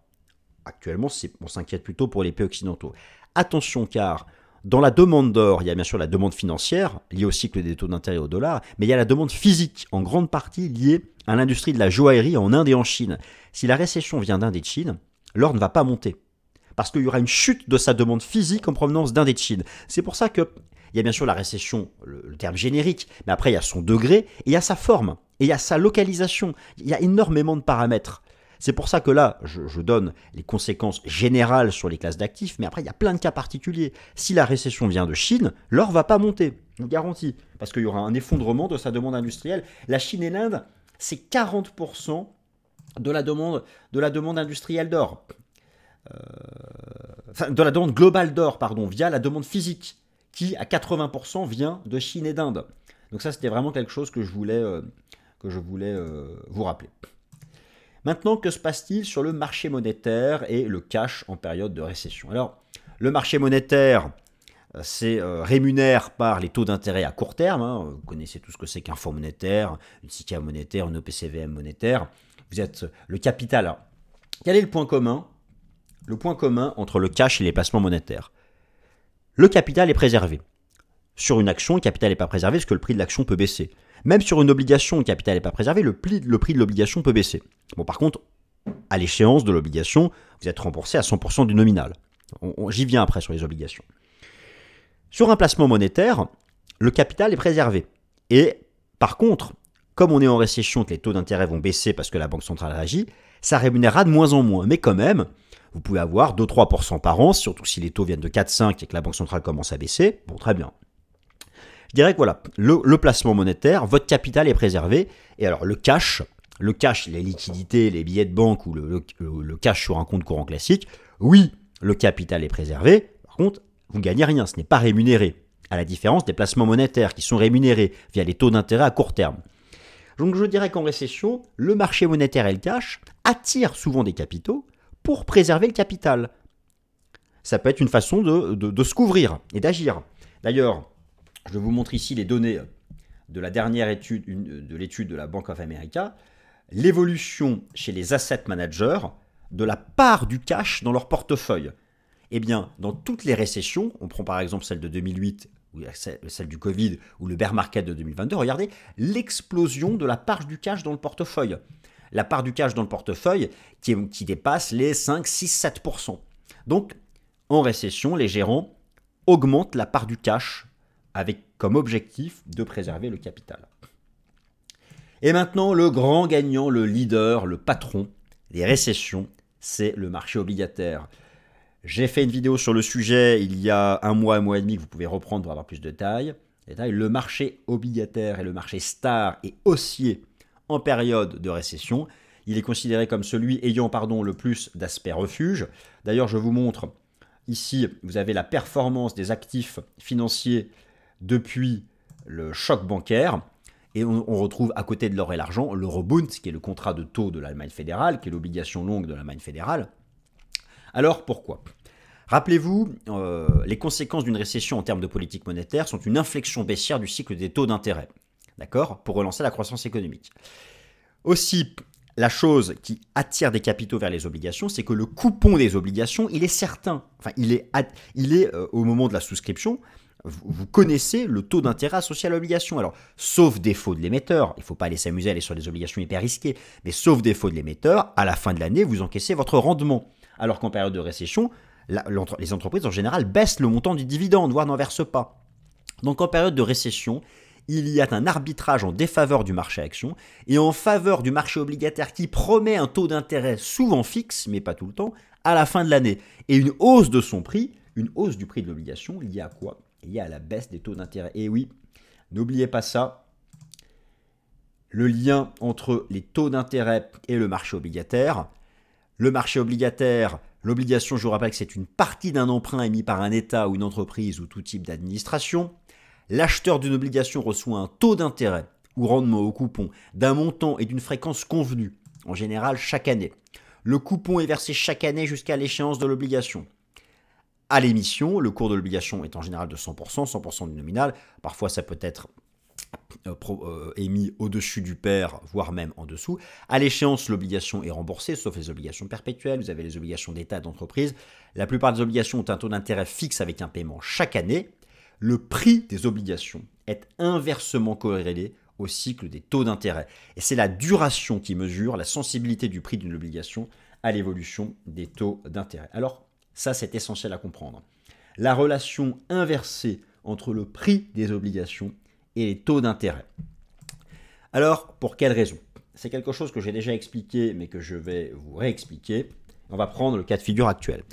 actuellement on s'inquiète plutôt pour les pays occidentaux. Attention car dans la demande d'or, il y a bien sûr la demande financière liée au cycle des taux d'intérêt au dollar, mais il y a la demande physique en grande partie liée à l'industrie de la joaillerie en Inde et en Chine. Si la récession vient d'Inde et de Chine, l'or ne va pas monter parce qu'il y aura une chute de sa demande physique en provenance d'Inde et de Chine. C'est pour ça que il y a bien sûr la récession, le terme générique, mais après il y a son degré, et il y a sa forme, et il y a sa localisation. Il y a énormément de paramètres. C'est pour ça que là, je donne les conséquences générales sur les classes d'actifs, mais après il y a plein de cas particuliers. Si la récession vient de Chine, l'or ne va pas monter, je vous garantis, parce qu'il y aura un effondrement de sa demande industrielle. La Chine et l'Inde, c'est 40% de la demande industrielle d'or. De la demande globale d'or, pardon, via la demande physique, qui à 80% vient de Chine et d'Inde. Donc ça, c'était vraiment quelque chose que je voulais vous rappeler. Maintenant, que se passe-t-il sur le marché monétaire et le cash en période de récession? Alors, le marché monétaire, c'est rémunère par les taux d'intérêt à court terme. Vous connaissez tout ce que c'est qu'un fonds monétaire, une SICA monétaire, une OPCVM monétaire. Vous êtes le capital. Alors, quel est le point commun? Le point commun entre le cash et les placements monétaires. Le capital est préservé. Sur une action, le capital n'est pas préservé parce que le prix de l'action peut baisser. Même sur une obligation, le capital n'est pas préservé, le prix de l'obligation peut baisser. Bon, par contre, à l'échéance de l'obligation, vous êtes remboursé à 100% du nominal. J'y viens après sur les obligations. Sur un placement monétaire, le capital est préservé. Et par contre, comme on est en récession, que les taux d'intérêt vont baisser parce que la Banque centrale réagit, ça rémunérera de moins en moins. Mais quand même, vous pouvez avoir 2-3% par an, surtout si les taux viennent de 4-5 et que la Banque centrale commence à baisser. Bon, très bien. Je dirais que voilà, le placement monétaire, votre capital est préservé. Et alors le cash, les liquidités, les billets de banque ou le cash sur un compte courant classique, oui, le capital est préservé. Par contre, vous ne gagnez rien, ce n'est pas rémunéré. À la différence des placements monétaires qui sont rémunérés via les taux d'intérêt à court terme. Donc je dirais qu'en récession, le marché monétaire et le cash attirent souvent des capitaux pour préserver le capital. ça peut être une façon de se couvrir et d'agir. D'ailleurs, je vous montre ici les données de la dernière étude, de l'étude de la Bank of America, l'évolution chez les asset managers de la part du cash dans leur portefeuille. Eh bien, dans toutes les récessions, on prend par exemple celle de 2008, ou celle du Covid, ou le bear market de 2022, regardez l'explosion de la part du cash dans le portefeuille. La part du cash dans le portefeuille qui dépasse les 5, 6, 7%. Donc, en récession, les gérants augmentent la part du cash avec comme objectif de préserver le capital. Et maintenant, le grand gagnant, le leader, le patron des récessions, c'est le marché obligataire. J'ai fait une vidéo sur le sujet il y a un mois et demi que vous pouvez reprendre pour avoir plus de détails. Le marché obligataire est le marché star et haussier en période de récession. Il est considéré comme celui ayant le plus d'aspect refuge. D'ailleurs, je vous montre ici, vous avez la performance des actifs financiers depuis le choc bancaire. Et on retrouve à côté de l'or et l'argent l'Eurobond, qui est le contrat de taux de l'Allemagne fédérale, qui est l'obligation longue de l'Allemagne fédérale. Alors pourquoi ? Rappelez-vous, les conséquences d'une récession en termes de politique monétaire sont une inflexion baissière du cycle des taux d'intérêt, d'accord, pour relancer la croissance économique. Aussi, la chose qui attire des capitaux vers les obligations, c'est que le coupon des obligations, il est certain. Enfin, il est au moment de la souscription, vous connaissez le taux d'intérêt associé à l'obligation. Alors, sauf défaut de l'émetteur, il ne faut pas aller s'amuser à aller sur des obligations hyper risquées, mais sauf défaut de l'émetteur, à la fin de l'année, vous encaissez votre rendement. Alors qu'en période de récession, les entreprises en général baissent le montant du dividende, voire n'en versent pas. Donc en période de récession, il y a un arbitrage en défaveur du marché action et en faveur du marché obligataire qui promet un taux d'intérêt souvent fixe, mais pas tout le temps, à la fin de l'année. Et une hausse de son prix, une hausse du prix de l'obligation, liée à quoi ? Liée à la baisse des taux d'intérêt. Et oui, n'oubliez pas ça, le lien entre les taux d'intérêt et le marché obligataire. Le marché obligataire, l'obligation, je vous rappelle que c'est une partie d'un emprunt émis par un État ou une entreprise ou tout type d'administration. L'acheteur d'une obligation reçoit un taux d'intérêt ou rendement au coupon d'un montant et d'une fréquence convenue, en général chaque année. Le coupon est versé chaque année jusqu'à l'échéance de l'obligation. À l'émission, le cours de l'obligation est en général de 100%, 100% du nominal. Parfois, ça peut être émis au-dessus du pair, voire même en dessous. À l'échéance, l'obligation est remboursée, sauf les obligations perpétuelles. Vous avez les obligations d'État et d'entreprise. La plupart des obligations ont un taux d'intérêt fixe avec un paiement chaque année. Le prix des obligations est inversement corrélé au cycle des taux d'intérêt. Et c'est la duration qui mesure la sensibilité du prix d'une obligation à l'évolution des taux d'intérêt. Alors, ça, c'est essentiel à comprendre. La relation inversée entre le prix des obligations et les taux d'intérêt. Alors, pour quelle raison ? C'est quelque chose que j'ai déjà expliqué, mais que je vais vous réexpliquer. On va prendre le cas de figure actuel.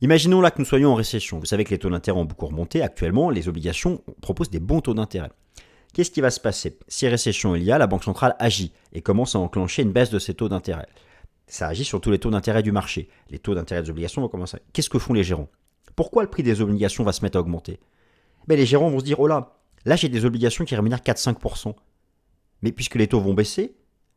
Imaginons là que nous soyons en récession. Vous savez que les taux d'intérêt ont beaucoup remonté. Actuellement, les obligations proposent des bons taux d'intérêt. Qu'est-ce qui va se passer ? Si récession il y a, la Banque centrale agit et commence à enclencher une baisse de ces taux d'intérêt. Ça agit sur tous les taux d'intérêt du marché. Les taux d'intérêt des obligations vont commencer. Qu'est-ce que font les gérants ? Pourquoi le prix des obligations va se mettre à augmenter ? Les gérants vont se dire, oh là j'ai des obligations qui rémunèrent 4-5%. Mais puisque les taux vont baisser,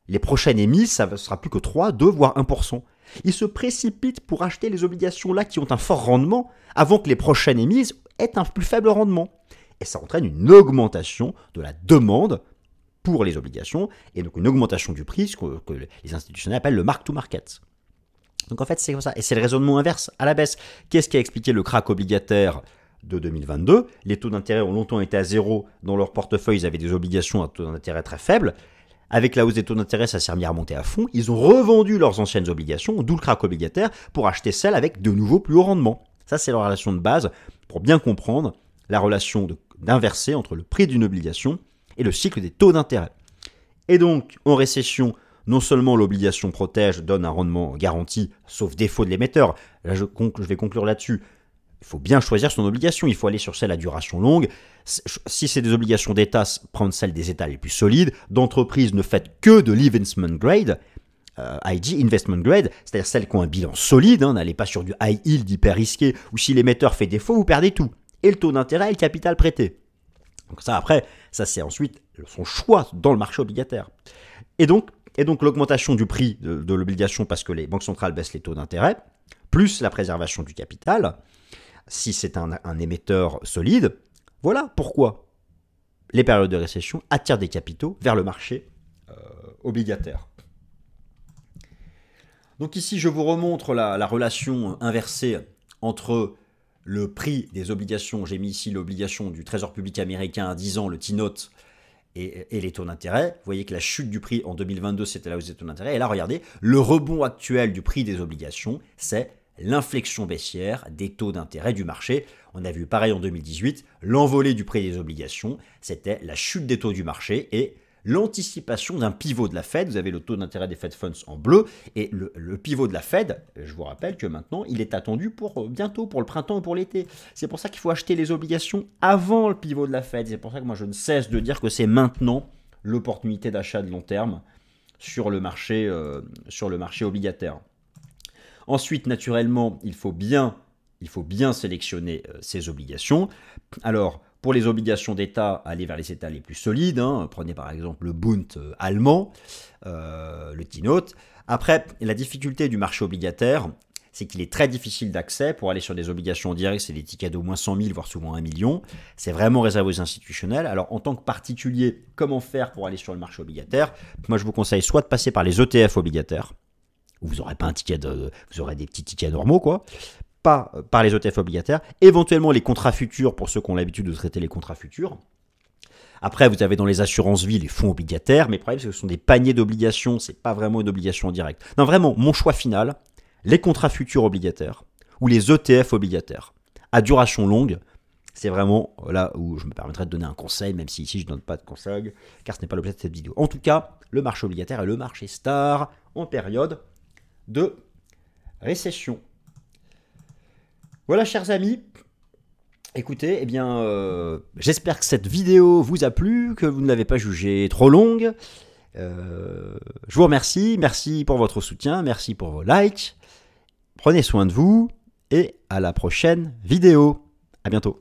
les prochaines émises, ça ne sera plus que 3, 2, voire 1%. Ils se précipitent pour acheter les obligations là qui ont un fort rendement avant que les prochaines émises aient un plus faible rendement. Et ça entraîne une augmentation de la demande pour les obligations et donc une augmentation du prix, ce que les institutionnels appellent le mark-to-market. Donc en fait, c'est comme ça. Et c'est le raisonnement inverse à la baisse. Qu'est-ce qui a expliqué le krach obligataire de 2022 ? Les taux d'intérêt ont longtemps été à zéro. Dans leur portefeuille, ils avaient des obligations à taux d'intérêt très faibles. Avec la hausse des taux d'intérêt, ça s'est remis à remonter à fond. Ils ont revendu leurs anciennes obligations, d'où le krach obligataire, pour acheter celles avec de nouveaux plus hauts rendements. Ça, c'est la relation de base pour bien comprendre la relation d'inversée entre le prix d'une obligation et le cycle des taux d'intérêt. Et donc, en récession, non seulement l'obligation protège, donne un rendement garanti, sauf défaut de l'émetteur. Là, je vais conclure là-dessus. Il faut bien choisir son obligation. Il faut aller sur celle à duration longue. Si c'est des obligations d'État, prendre celles des États les plus solides. D'entreprise, ne faites que de l'investment grade. IG, investment grade, c'est-à-dire celles qui ont un bilan solide. N'allez pas sur du high yield hyper risqué, où si l'émetteur fait défaut, vous perdez tout. Et le taux d'intérêt et le capital prêté. Donc ça, après, ça c'est ensuite son choix dans le marché obligataire. Et donc, Et donc l'augmentation du prix de l'obligation parce que les banques centrales baissent les taux d'intérêt, plus la préservation du capital, si c'est un émetteur solide, voilà pourquoi les périodes de récession attirent des capitaux vers le marché obligataire. Donc ici, je vous remontre la relation inversée entre le prix des obligations, j'ai mis ici l'obligation du Trésor public américain à 10 ans, le T-Note, et les taux d'intérêt. Vous voyez que la chute du prix en 2022, c'était la hausse des taux d'intérêt. Et là, regardez, le rebond actuel du prix des obligations, c'est l'inflexion baissière des taux d'intérêt du marché. On a vu pareil en 2018, l'envolée du prix des obligations, c'était la chute des taux du marché et l'anticipation d'un pivot de la Fed. Vous avez le taux d'intérêt des Fed Funds en bleu et le pivot de la Fed, je vous rappelle que maintenant, il est attendu pour bientôt, pour le printemps et pour l'été. C'est pour ça qu'il faut acheter les obligations avant le pivot de la Fed. C'est pour ça que moi, je ne cesse de dire que c'est maintenant l'opportunité d'achat de long terme sur le marché obligataire. Ensuite, naturellement, il faut bien sélectionner ces obligations. Alors, pour les obligations d'État, allez vers les États les plus solides. Prenez par exemple le Bund allemand, le T-Note. Après, la difficulté du marché obligataire, c'est qu'il est très difficile d'accès. Pour aller sur des obligations directes, c'est des tickets d'au moins 100 000, voire souvent 1 million. C'est vraiment réservé aux institutionnels. Alors, en tant que particulier, comment faire pour aller sur le marché obligataire? Moi, je vous conseille soit de passer par les ETF obligataires, où vous n'aurez pas un ticket vous aurez des petits tickets normaux, quoi. Pas par les ETF obligataires, éventuellement les contrats futurs pour ceux qui ont l'habitude de traiter les contrats futurs. Après, vous avez dans les assurances vie les fonds obligataires, mais le problème c'est que ce sont des paniers d'obligations, c'est pas vraiment une obligation en direct. Non, vraiment, mon choix final, les contrats futurs obligataires ou les ETF obligataires à duration longue, c'est vraiment là où je me permettrai de donner un conseil, même si ici je ne donne pas de conseil, car ce n'est pas l'objet de cette vidéo. En tout cas, le marché obligataire est le marché star en période de récession. Voilà, chers amis, écoutez, eh bien, j'espère que cette vidéo vous a plu, que vous ne l'avez pas jugée trop longue. Je vous remercie, merci pour votre soutien, merci pour vos likes. Prenez soin de vous et à la prochaine vidéo. À bientôt.